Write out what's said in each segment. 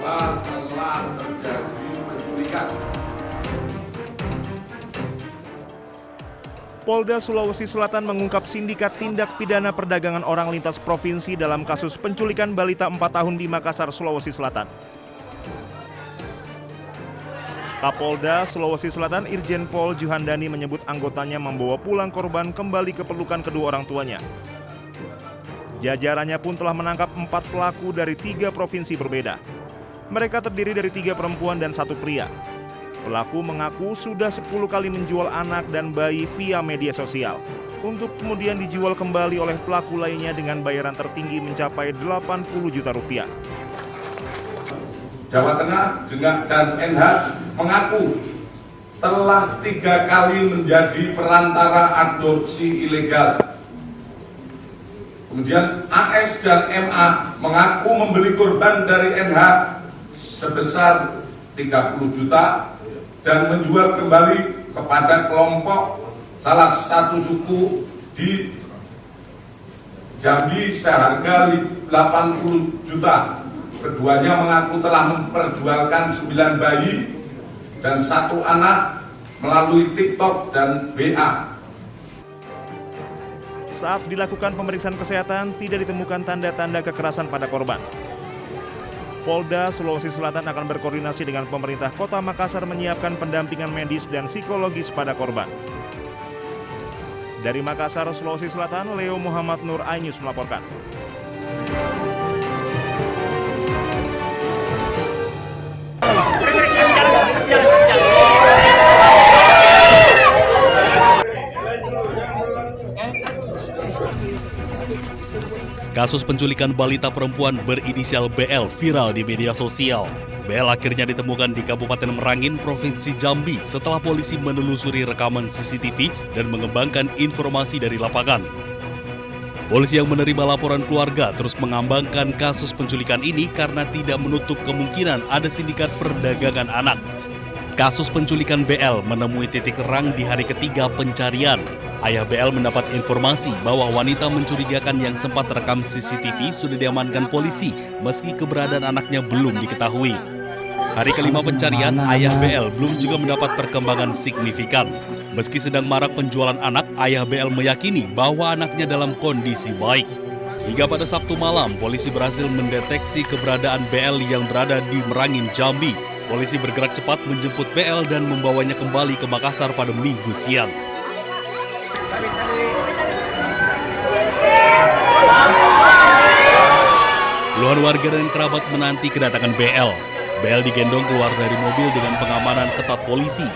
bahwa telah terjadi penculikan. Polda Sulawesi Selatan mengungkap sindikat tindak pidana perdagangan orang lintas provinsi dalam kasus penculikan balita 4 tahun di Makassar, Sulawesi Selatan. Kapolda Sulawesi Selatan Irjen Pol Juhandani menyebut anggotanya membawa pulang korban kembali ke pelukan kedua orang tuanya. Jajarannya pun telah menangkap 4 pelaku dari 3 provinsi berbeda. Mereka terdiri dari 3 perempuan dan 1 pria. Pelaku mengaku sudah 10 kali menjual anak dan bayi via media sosial untuk kemudian dijual kembali oleh pelaku lainnya dengan bayaran tertinggi mencapai 80 juta rupiah. Jawa Tengah dan NH mengaku telah 3 kali menjadi perantara adopsi ilegal. Kemudian AS dan MA mengaku membeli korban dari NH sebesar 30 juta dan menjual kembali kepada kelompok salah satu suku di Jambi seharga 80 juta. Keduanya mengaku telah memperjualkan 9 bayi dan 1 anak melalui TikTok dan WA. Saat dilakukan pemeriksaan kesehatan, tidak ditemukan tanda-tanda kekerasan pada korban. Polda Sulawesi Selatan akan berkoordinasi dengan pemerintah Kota Makassar menyiapkan pendampingan medis dan psikologis pada korban. Dari Makassar, Sulawesi Selatan, Leo Muhammad Nur iNews melaporkan. Kasus penculikan balita perempuan berinisial BL viral di media sosial. BL akhirnya ditemukan di Kabupaten Merangin, Provinsi Jambi setelah polisi menelusuri rekaman CCTV dan mengembangkan informasi dari lapangan. Polisi yang menerima laporan keluarga terus mengembangkan kasus penculikan ini karena tidak menutup kemungkinan ada sindikat perdagangan anak. Kasus penculikan BL menemui titik terang di hari ketiga pencarian. Ayah BL mendapat informasi bahwa wanita mencurigakan yang sempat terekam CCTV sudah diamankan polisi meski keberadaan anaknya belum diketahui. Hari kelima pencarian, ayah BL belum juga mendapat perkembangan signifikan. Meski sedang marak penjualan anak, ayah BL meyakini bahwa anaknya dalam kondisi baik. Hingga pada Sabtu malam, polisi berhasil mendeteksi keberadaan BL yang berada di Merangin, Jambi. Polisi bergerak cepat menjemput BL dan membawanya kembali ke Makassar pada Minggu siang. Puluhan warga dan kerabat menanti kedatangan BL. BL digendong keluar dari mobil dengan pengamanan ketat polisi.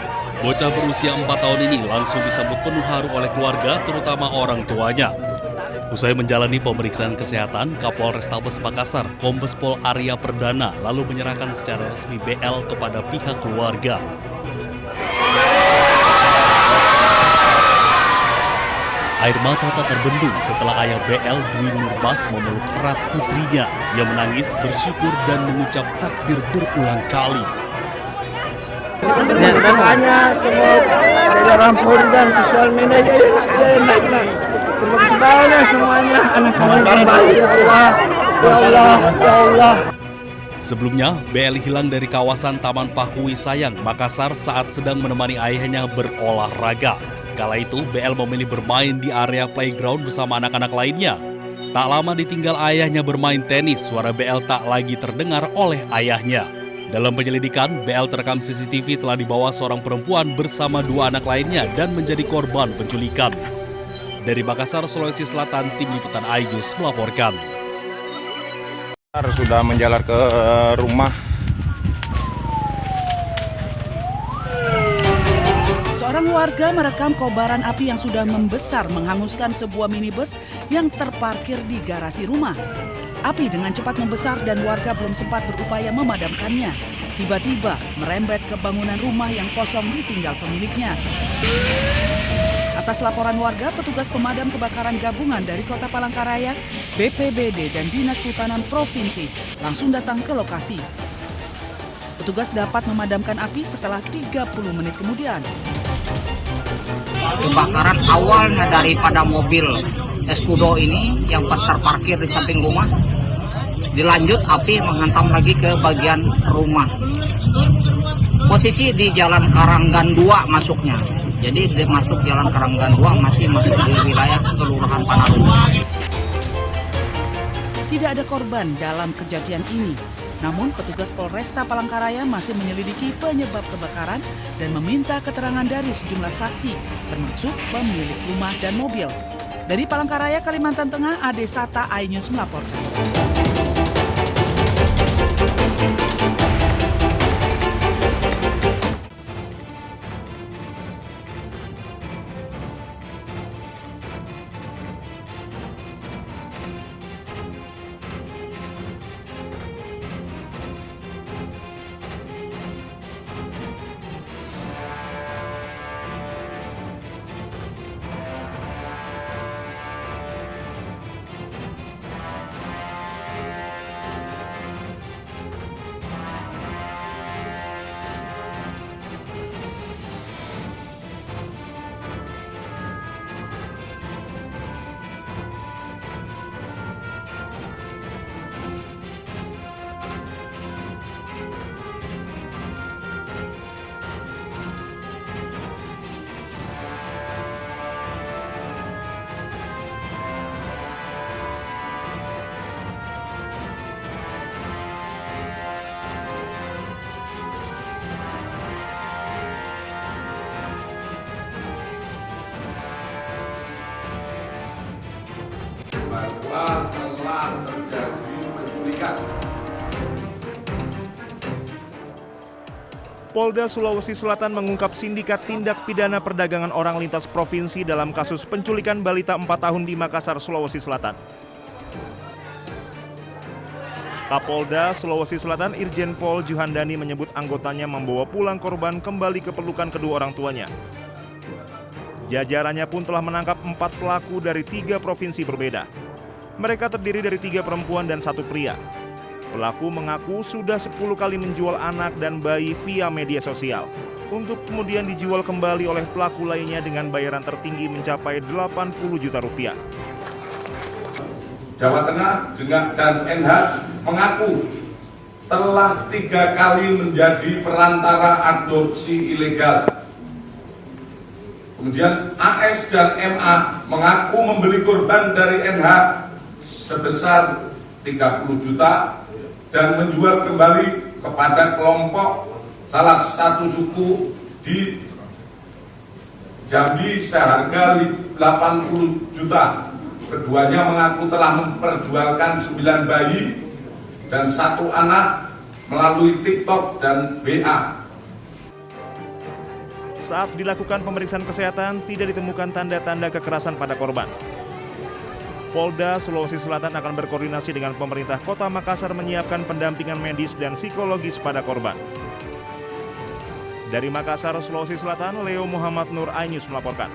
Bocah berusia 4 tahun ini langsung disambut penuh haru oleh keluarga, terutama orang tuanya. Usai menjalani pemeriksaan kesehatan, Kapolrestabes Makassar, Kombes Pol Arya Perdana, lalu menyerahkan secara resmi BL kepada pihak keluarga. Air mata tak terbendung setelah ayah BL Dwi Nurbas memeluk erat putrinya yang menangis, bersyukur dan mengucap takbir berulang kali. Semuanya, semua jajaran Polri dan sosial media enak. Terima kasih banyak semuanya, anak kami kembali, ya Allah, ya Allah, ya Allah. Sebelumnya, BL hilang dari kawasan Taman Pakui Sayang, Makassar saat sedang menemani ayahnya berolahraga. Kala itu, BL memilih bermain di area playground bersama anak-anak lainnya. Tak lama ditinggal ayahnya bermain tenis, suara BL tak lagi terdengar oleh ayahnya. Dalam penyelidikan, BL terekam CCTV telah dibawa seorang perempuan bersama 2 anak lainnya dan menjadi korban penculikan. Dari Makassar, Sulawesi Selatan, Tim Liputan iNews melaporkan. Sudah menjalar ke rumah. Seorang warga merekam kobaran api yang sudah membesar menghanguskan sebuah minibus yang terparkir di garasi rumah. Api dengan cepat membesar dan warga belum sempat berupaya memadamkannya. Tiba-tiba merembet ke bangunan rumah yang kosong ditinggal pemiliknya. Atas laporan warga, petugas pemadam kebakaran gabungan dari Kota Palangkaraya, BPBD dan Dinas Kehutanan Provinsi langsung datang ke lokasi. Petugas dapat memadamkan api setelah 30 menit kemudian. Kebakaran awalnya daripada mobil Escudo ini yang terparkir di samping rumah. Dilanjut api menghantam lagi ke bagian rumah. Posisi di Jalan Karanggan 2 masuknya. Jadi dia masuk Jalan Karanggan 2 masih masuk di wilayah Kelurahan Panarung. Tidak ada korban dalam kejadian ini. Namun petugas Polresta Palangkaraya masih menyelidiki penyebab kebakaran dan meminta keterangan dari sejumlah saksi, termasuk pemilik rumah dan mobil. Dari Palangkaraya, Kalimantan Tengah, Ade Sata, iNews melaporkan. Bahwa telah terjadi penculikan. Polda Sulawesi Selatan mengungkap sindikat tindak pidana perdagangan orang lintas provinsi dalam kasus penculikan balita 4 tahun di Makassar, Sulawesi Selatan. Kapolda Sulawesi Selatan Irjen Pol Juhandani menyebut anggotanya membawa pulang korban kembali ke pelukan kedua orang tuanya. Jajarannya pun telah menangkap 4 pelaku dari 3 provinsi berbeda. Mereka terdiri dari 3 perempuan dan 1 pria. Pelaku mengaku sudah 10 kali menjual anak dan bayi via media sosial, untuk kemudian dijual kembali oleh pelaku lainnya dengan bayaran tertinggi mencapai 80 juta rupiah. Jawa Tengah dan NH mengaku telah 3 kali menjadi perantara adopsi ilegal. Kemudian AS dan MA mengaku membeli korban dari NH sebesar 30 juta dan menjual kembali kepada kelompok salah satu suku di Jambi seharga 80 juta. Keduanya mengaku telah memperjualkan 9 bayi dan 1 anak melalui TikTok dan WA. Saat dilakukan pemeriksaan kesehatan, tidak ditemukan tanda-tanda kekerasan pada korban. Polda Sulawesi Selatan akan berkoordinasi dengan pemerintah Kota Makassar menyiapkan pendampingan medis dan psikologis pada korban. Dari Makassar, Sulawesi Selatan, Leo Muhammad Nur, iNews melaporkan.